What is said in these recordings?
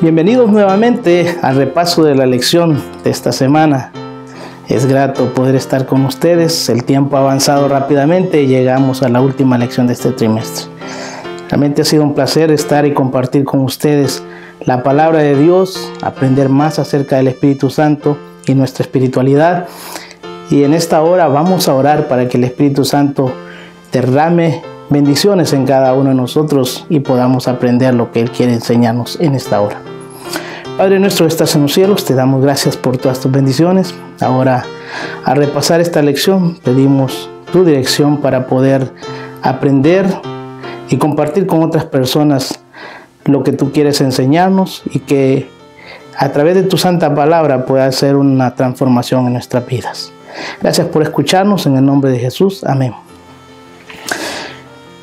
Bienvenidos nuevamente al repaso de la lección de esta semana. Es grato poder estar con ustedes. El tiempo ha avanzado rápidamente y llegamos a la última lección de este trimestre. Realmente ha sido un placer estar y compartir con ustedes la palabra de Dios, aprender más acerca del Espíritu Santo y nuestra espiritualidad. Y en esta hora vamos a orar para que el Espíritu Santo derrame bendiciones en cada uno de nosotros y podamos aprender lo que Él quiere enseñarnos en esta hora. Padre nuestro que estás en los cielos, te damos gracias por todas tus bendiciones. Ahora, al repasar esta lección, pedimos tu dirección para poder aprender y compartir con otras personas lo que tú quieres enseñarnos y que a través de tu santa palabra pueda hacer una transformación en nuestras vidas. Gracias por escucharnos, en el nombre de Jesús. Amén.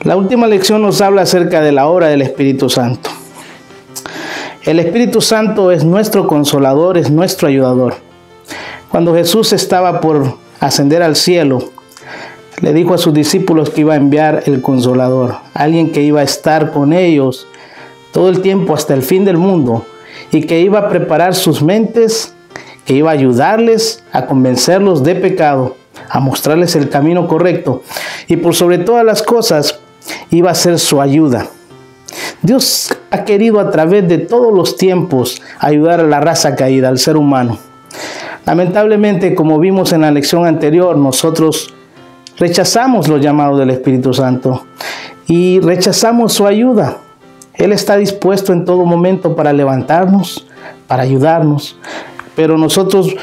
La última lección nos habla acerca de la obra del Espíritu Santo. El Espíritu Santo es nuestro consolador, es nuestro ayudador. Cuando Jesús estaba por ascender al cielo, le dijo a sus discípulos que iba a enviar el Consolador, alguien que iba a estar con ellos todo el tiempo hasta el fin del mundo y que iba a preparar sus mentes, que iba a ayudarles a convencerlos de pecado, a mostrarles el camino correcto y por sobre todas las cosas iba a ser su ayuda. Dios ha querido a través de todos los tiempos ayudar a la raza caída, al ser humano. Lamentablemente, como vimos en la lección anterior, nosotros rechazamos los llamados del Espíritu Santo y rechazamos su ayuda. Él está dispuesto en todo momento para levantarnos, para ayudarnos, pero nosotros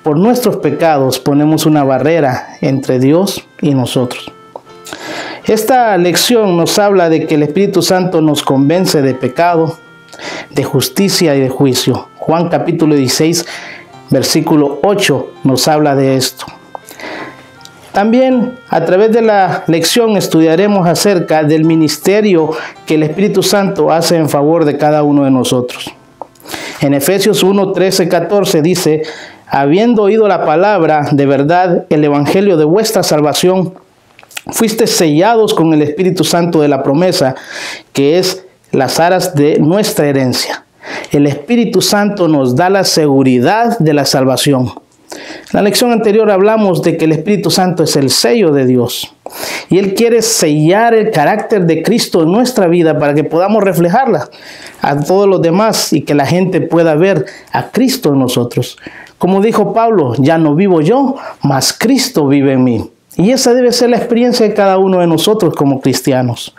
por nuestros pecados ponemos una barrera entre Dios y nosotros. Esta lección nos habla de que el Espíritu Santo nos convence de pecado, de justicia y de juicio. Juan capítulo 16, versículo 8 nos habla de esto. También a través de la lección estudiaremos acerca del ministerio que el Espíritu Santo hace en favor de cada uno de nosotros. En Efesios 1, 13, 14 dice: habiendo oído la palabra de verdad, el evangelio de vuestra salvación, fuiste sellados con el Espíritu Santo de la promesa, que es las aras de nuestra herencia. El Espíritu Santo nos da la seguridad de la salvación. En la lección anterior hablamos de que el Espíritu Santo es el sello de Dios. Y Él quiere sellar el carácter de Cristo en nuestra vida para que podamos reflejarla a todos los demás y que la gente pueda ver a Cristo en nosotros. Como dijo Pablo, ya no vivo yo, mas Cristo vive en mí. Y esa debe ser la experiencia de cada uno de nosotros como cristianos.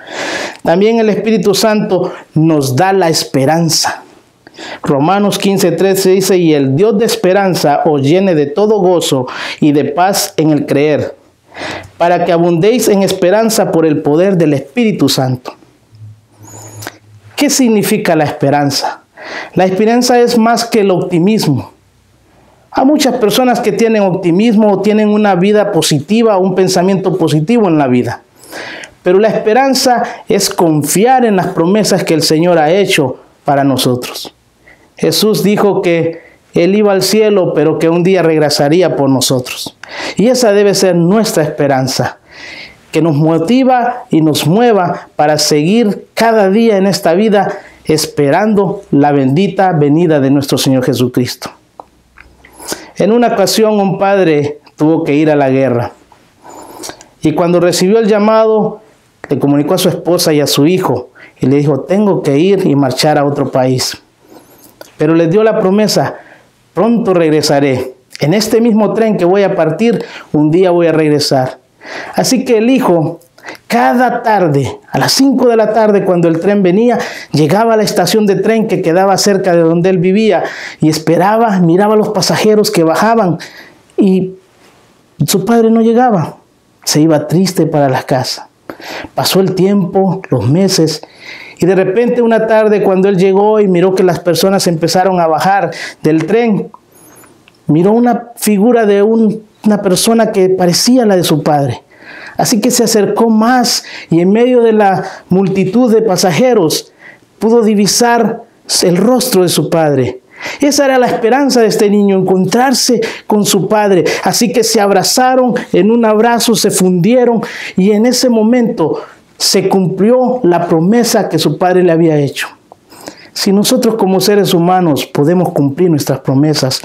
También el Espíritu Santo nos da la esperanza. Romanos 15:13 dice: y el Dios de esperanza os llene de todo gozo y de paz en el creer, para que abundéis en esperanza por el poder del Espíritu Santo. ¿Qué significa la esperanza? La esperanza es más que el optimismo. Hay muchas personas que tienen optimismo o tienen una vida positiva, un pensamiento positivo en la vida. Pero la esperanza es confiar en las promesas que el Señor ha hecho para nosotros. Jesús dijo que Él iba al cielo, pero que un día regresaría por nosotros. Y esa debe ser nuestra esperanza, que nos motiva y nos mueva para seguir cada día en esta vida esperando la bendita venida de nuestro Señor Jesucristo. En una ocasión un padre tuvo que ir a la guerra y cuando recibió el llamado le comunicó a su esposa y a su hijo y le dijo: tengo que ir y marchar a otro país. Pero les dio la promesa: pronto regresaré. En este mismo tren que voy a partir, un día voy a regresar. Así que el hijo, cada tarde, a las 5 de la tarde, cuando el tren venía, llegaba a la estación de tren que quedaba cerca de donde él vivía y esperaba, miraba a los pasajeros que bajaban y su padre no llegaba. Se iba triste para la casa. Pasó el tiempo, los meses, y de repente una tarde cuando él llegó y miró que las personas empezaron a bajar del tren, miró una figura de una persona que parecía la de su padre. Así que se acercó más y en medio de la multitud de pasajeros pudo divisar el rostro de su padre. Esa era la esperanza de este niño, encontrarse con su padre. Así que se abrazaron en un abrazo, se fundieron y en ese momento se cumplió la promesa que su padre le había hecho. Si nosotros como seres humanos podemos cumplir nuestras promesas,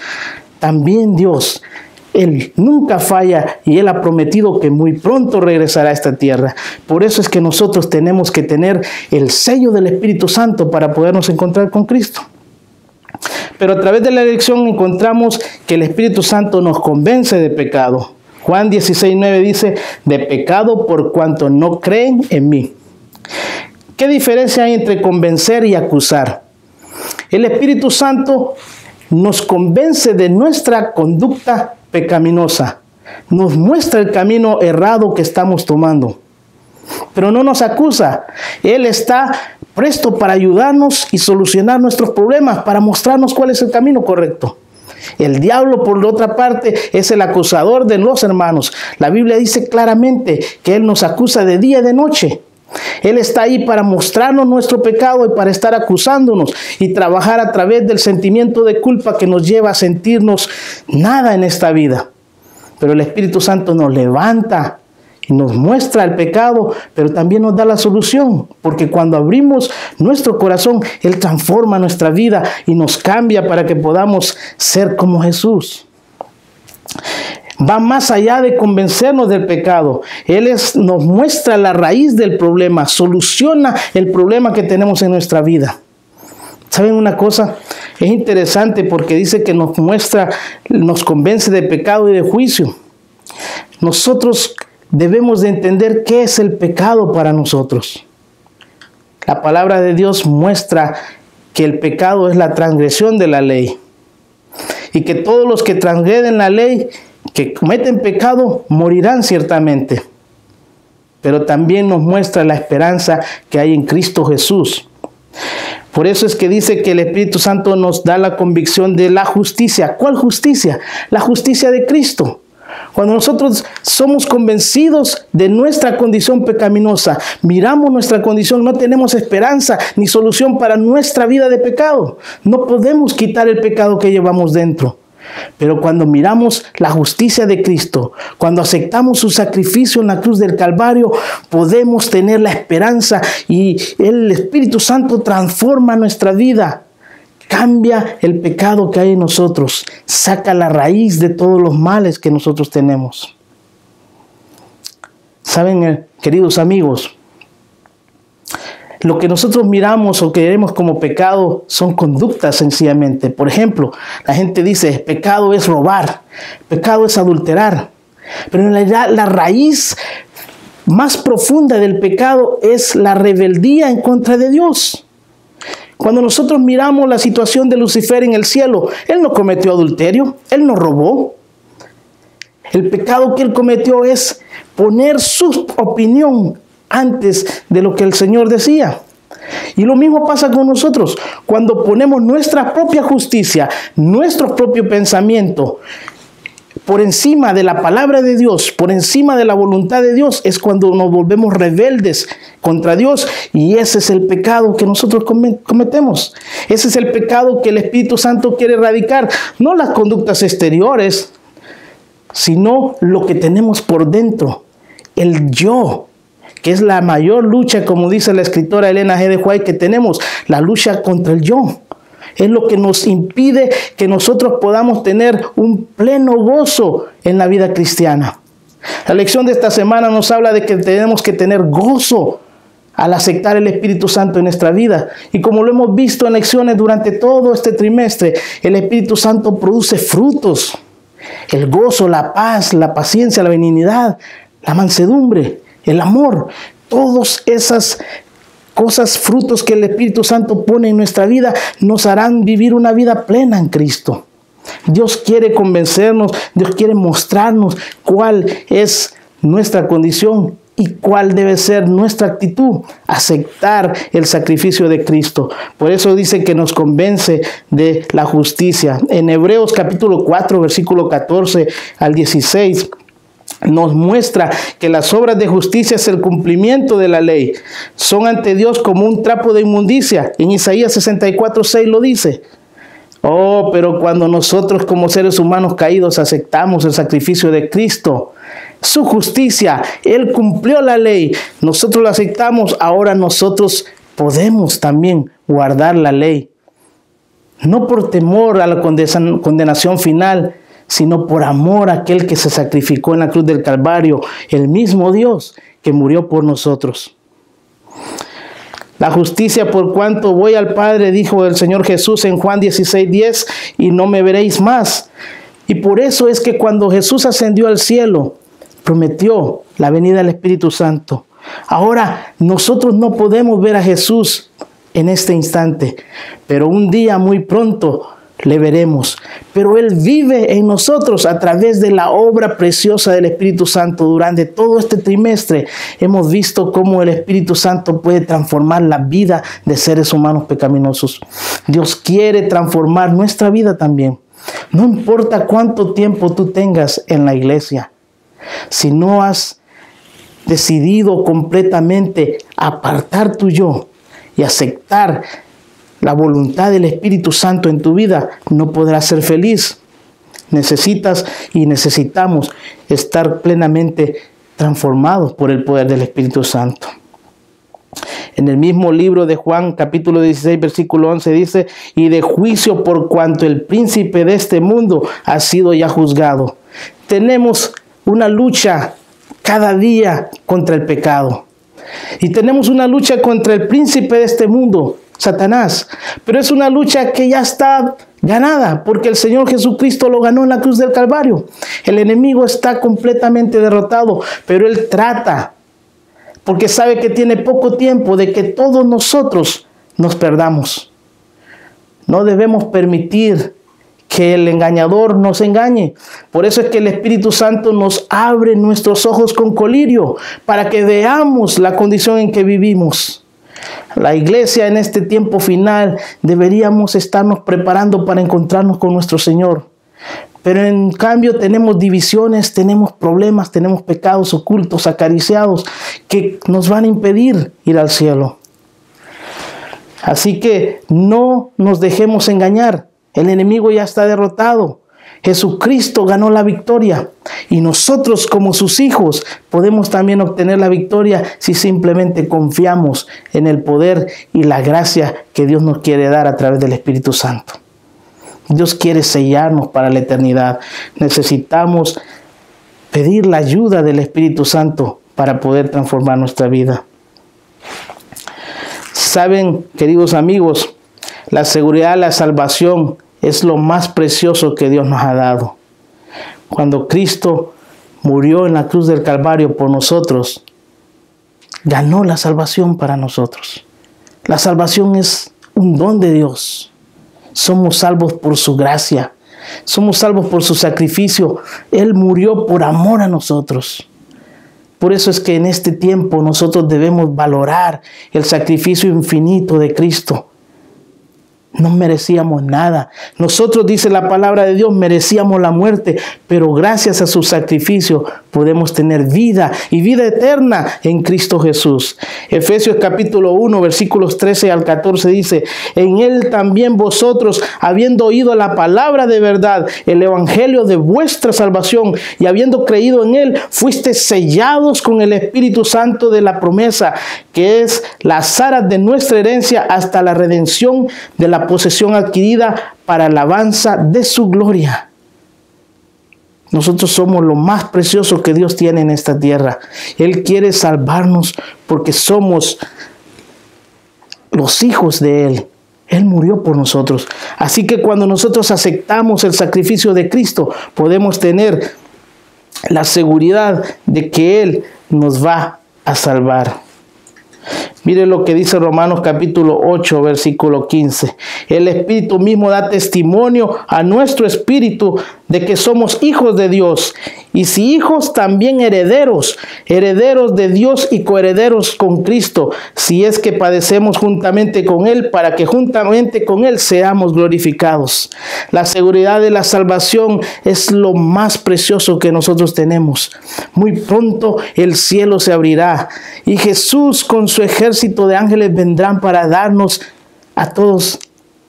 también Dios, Él nunca falla y Él ha prometido que muy pronto regresará a esta tierra. Por eso es que nosotros tenemos que tener el sello del Espíritu Santo para podernos encontrar con Cristo. Pero a través de la elección encontramos que el Espíritu Santo nos convence de pecado. Juan 16:9 dice, de pecado por cuanto no creen en mí. ¿Qué diferencia hay entre convencer y acusar? El Espíritu Santo nos convence de nuestra conducta pecaminosa. Nos muestra el camino errado que estamos tomando. Pero no nos acusa. Él está presto para ayudarnos y solucionar nuestros problemas, para mostrarnos cuál es el camino correcto. El diablo, por otra parte, es el acusador de los hermanos. La Biblia dice claramente que él nos acusa de día y de noche. Él está ahí para mostrarnos nuestro pecado y para estar acusándonos y trabajar a través del sentimiento de culpa que nos lleva a sentirnos nada en esta vida. Pero el Espíritu Santo nos levanta y nos muestra el pecado, pero también nos da la solución, porque cuando abrimos nuestro corazón, Él transforma nuestra vida y nos cambia para que podamos ser como Jesús. Va más allá de convencernos del pecado. Él nos muestra la raíz del problema, soluciona el problema que tenemos en nuestra vida. ¿Saben una cosa? Es interesante porque dice que nos muestra, nos convence de pecado y de juicio. Nosotros debemos de entender qué es el pecado para nosotros. La palabra de Dios muestra que el pecado es la transgresión de la ley. Y que todos los que transgreden la ley, que cometen pecado, morirán ciertamente. Pero también nos muestra la esperanza que hay en Cristo Jesús. Por eso es que dice que el Espíritu Santo nos da la convicción de la justicia. ¿Cuál justicia? La justicia de Cristo. Cuando nosotros somos convencidos de nuestra condición pecaminosa, miramos nuestra condición, no tenemos esperanza ni solución para nuestra vida de pecado. No podemos quitar el pecado que llevamos dentro. Pero cuando miramos la justicia de Cristo, cuando aceptamos su sacrificio en la cruz del Calvario, podemos tener la esperanza y el Espíritu Santo transforma nuestra vida. Cambia el pecado que hay en nosotros, saca la raíz de todos los males que nosotros tenemos. Saben, queridos amigos, lo que nosotros miramos o queremos como pecado son conductas sencillamente. Por ejemplo, la gente dice, pecado es robar, pecado es adulterar. Pero en realidad la raíz más profunda del pecado es la rebeldía en contra de Dios. Cuando nosotros miramos la situación de Lucifer en el cielo, él no cometió adulterio, él no robó. El pecado que él cometió es poner su opinión antes de lo que el Señor decía. Y lo mismo pasa con nosotros. Cuando ponemos nuestra propia justicia, nuestro propio pensamiento por encima de la palabra de Dios, por encima de la voluntad de Dios, es cuando nos volvemos rebeldes contra Dios. Y ese es el pecado que nosotros cometemos. Ese es el pecado que el Espíritu Santo quiere erradicar. No las conductas exteriores, sino lo que tenemos por dentro. El yo, que es la mayor lucha, como dice la escritora Elena G. de White, que tenemos, la lucha contra el yo. Es lo que nos impide que nosotros podamos tener un pleno gozo en la vida cristiana. La lección de esta semana nos habla de que tenemos que tener gozo al aceptar el Espíritu Santo en nuestra vida. Y como lo hemos visto en lecciones durante todo este trimestre, el Espíritu Santo produce frutos. El gozo, la paz, la paciencia, la benignidad, la mansedumbre, el amor, todas esas cosas, frutos que el Espíritu Santo pone en nuestra vida, nos harán vivir una vida plena en Cristo. Dios quiere convencernos, Dios quiere mostrarnos cuál es nuestra condición y cuál debe ser nuestra actitud, aceptar el sacrificio de Cristo. Por eso dice que nos convence de la justicia. En Hebreos capítulo 4, versículo 14 al 16, nos muestra que las obras de justicia es el cumplimiento de la ley. Son ante Dios como un trapo de inmundicia. En Isaías 64:6 lo dice. Oh, pero cuando nosotros como seres humanos caídos aceptamos el sacrificio de Cristo, su justicia, Él cumplió la ley, nosotros lo aceptamos, ahora nosotros podemos también guardar la ley, no por temor a la condenación final, sino por amor a aquel que se sacrificó en la cruz del Calvario, el mismo Dios que murió por nosotros. La justicia por cuanto voy al Padre, dijo el Señor Jesús en Juan 16:10, y no me veréis más. Y por eso es que cuando Jesús ascendió al cielo, prometió la venida del Espíritu Santo. Ahora, nosotros no podemos ver a Jesús en este instante, pero un día muy pronto le veremos. Pero Él vive en nosotros a través de la obra preciosa del Espíritu Santo. Durante todo este trimestre hemos visto cómo el Espíritu Santo puede transformar la vida de seres humanos pecaminosos. Dios quiere transformar nuestra vida también. No importa cuánto tiempo tú tengas en la iglesia, si no has decidido completamente apartar tu yo y aceptar la voluntad del Espíritu Santo en tu vida, no podrás ser feliz. Necesitas y necesitamos estar plenamente transformados por el poder del Espíritu Santo. En el mismo libro de Juan, capítulo 16, versículo 11, dice: y de juicio por cuanto el príncipe de este mundo ha sido ya juzgado. Tenemos una lucha cada día contra el pecado. Y tenemos una lucha contra el príncipe de este mundo, Satanás. Pero es una lucha que ya está ganada, porque el Señor Jesucristo lo ganó en la cruz del Calvario. El enemigo está completamente derrotado, pero Él trata, porque sabe que tiene poco tiempo, de que todos nosotros nos perdamos. No debemos permitir que el engañador nos engañe. Por eso es que el Espíritu Santo nos abre nuestros ojos con colirio, para que veamos la condición en que vivimos. La iglesia en este tiempo final deberíamos estarnos preparando para encontrarnos con nuestro Señor. Pero en cambio tenemos divisiones, tenemos problemas, tenemos pecados ocultos, acariciados, que nos van a impedir ir al cielo. Así que no nos dejemos engañar. El enemigo ya está derrotado. Jesucristo ganó la victoria. Y nosotros como sus hijos podemos también obtener la victoria si simplemente confiamos en el poder y la gracia que Dios nos quiere dar a través del Espíritu Santo. Dios quiere sellarnos para la eternidad. Necesitamos pedir la ayuda del Espíritu Santo para poder transformar nuestra vida. Saben, queridos amigos, la seguridad, la salvación es lo más precioso que Dios nos ha dado. Cuando Cristo murió en la cruz del Calvario por nosotros, ganó la salvación para nosotros. La salvación es un don de Dios. Somos salvos por su gracia. Somos salvos por su sacrificio. Él murió por amor a nosotros. Por eso es que en este tiempo nosotros debemos valorar el sacrificio infinito de Cristo. No merecíamos nada. Nosotros, dice la palabra de Dios, merecíamos la muerte, pero gracias a su sacrificio podemos tener vida y vida eterna en Cristo Jesús. Efesios capítulo 1, versículos 13 al 14 dice: en Él también vosotros, habiendo oído la palabra de verdad, el evangelio de vuestra salvación, y habiendo creído en Él, fuisteis sellados con el Espíritu Santo de la promesa, que es las aras de nuestra herencia hasta la redención de la posesión adquirida para alabanza de su gloria. Nosotros somos lo más precioso que Dios tiene en esta tierra. Él quiere salvarnos porque somos los hijos de Él. Él murió por nosotros. Así que cuando nosotros aceptamos el sacrificio de Cristo, podemos tener la seguridad de que Él nos va a salvar. Mire lo que dice Romanos capítulo 8, versículo 15. El Espíritu mismo da testimonio a nuestro espíritu de que somos hijos de Dios. Y si hijos, también herederos, herederos de Dios y coherederos con Cristo, si es que padecemos juntamente con Él, para que juntamente con Él seamos glorificados. La seguridad de la salvación es lo más precioso que nosotros tenemos. Muy pronto el cielo se abrirá y Jesús con su ejército de ángeles vendrán para darnos a todos,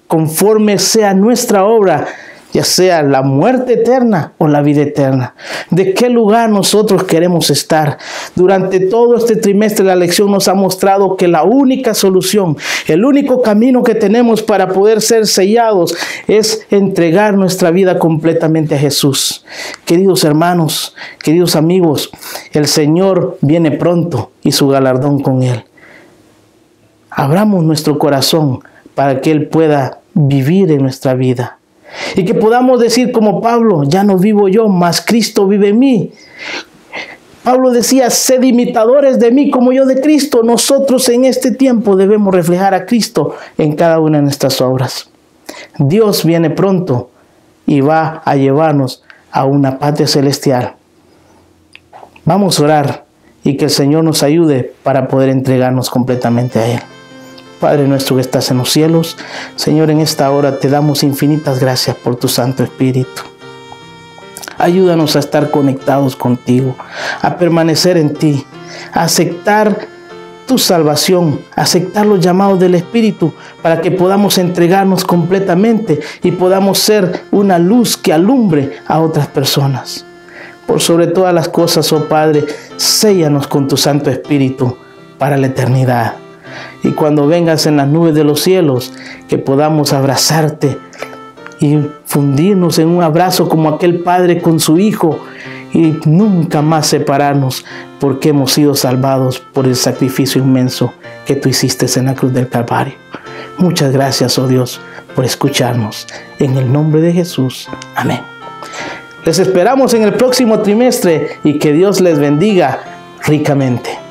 conforme sea nuestra obra, ya sea la muerte eterna o la vida eterna. ¿De qué lugar nosotros queremos estar? Durante todo este trimestre la lección nos ha mostrado que la única solución, el único camino que tenemos para poder ser sellados es entregar nuestra vida completamente a Jesús. Queridos hermanos, queridos amigos, el Señor viene pronto y su galardón con Él. Abramos nuestro corazón para que Él pueda vivir en nuestra vida. Y que podamos decir como Pablo, ya no vivo yo, mas Cristo vive en mí. Pablo decía, sed imitadores de mí como yo de Cristo. Nosotros en este tiempo debemos reflejar a Cristo en cada una de nuestras obras. Dios viene pronto y va a llevarnos a una patria celestial. Vamos a orar y que el Señor nos ayude para poder entregarnos completamente a Él. Padre nuestro que estás en los cielos, Señor, en esta hora te damos infinitas gracias por tu Santo Espíritu. Ayúdanos a estar conectados contigo, a permanecer en ti, a aceptar tu salvación, a aceptar los llamados del Espíritu para que podamos entregarnos completamente y podamos ser una luz que alumbre a otras personas. Por sobre todas las cosas, oh Padre, séllanos con tu Santo Espíritu para la eternidad. Y cuando vengas en las nubes de los cielos, que podamos abrazarte y fundirnos en un abrazo como aquel padre con su hijo y nunca más separarnos, porque hemos sido salvados por el sacrificio inmenso que tú hiciste en la cruz del Calvario. Muchas gracias, oh Dios, por escucharnos. En el nombre de Jesús. Amén. Les esperamos en el próximo trimestre y que Dios les bendiga ricamente.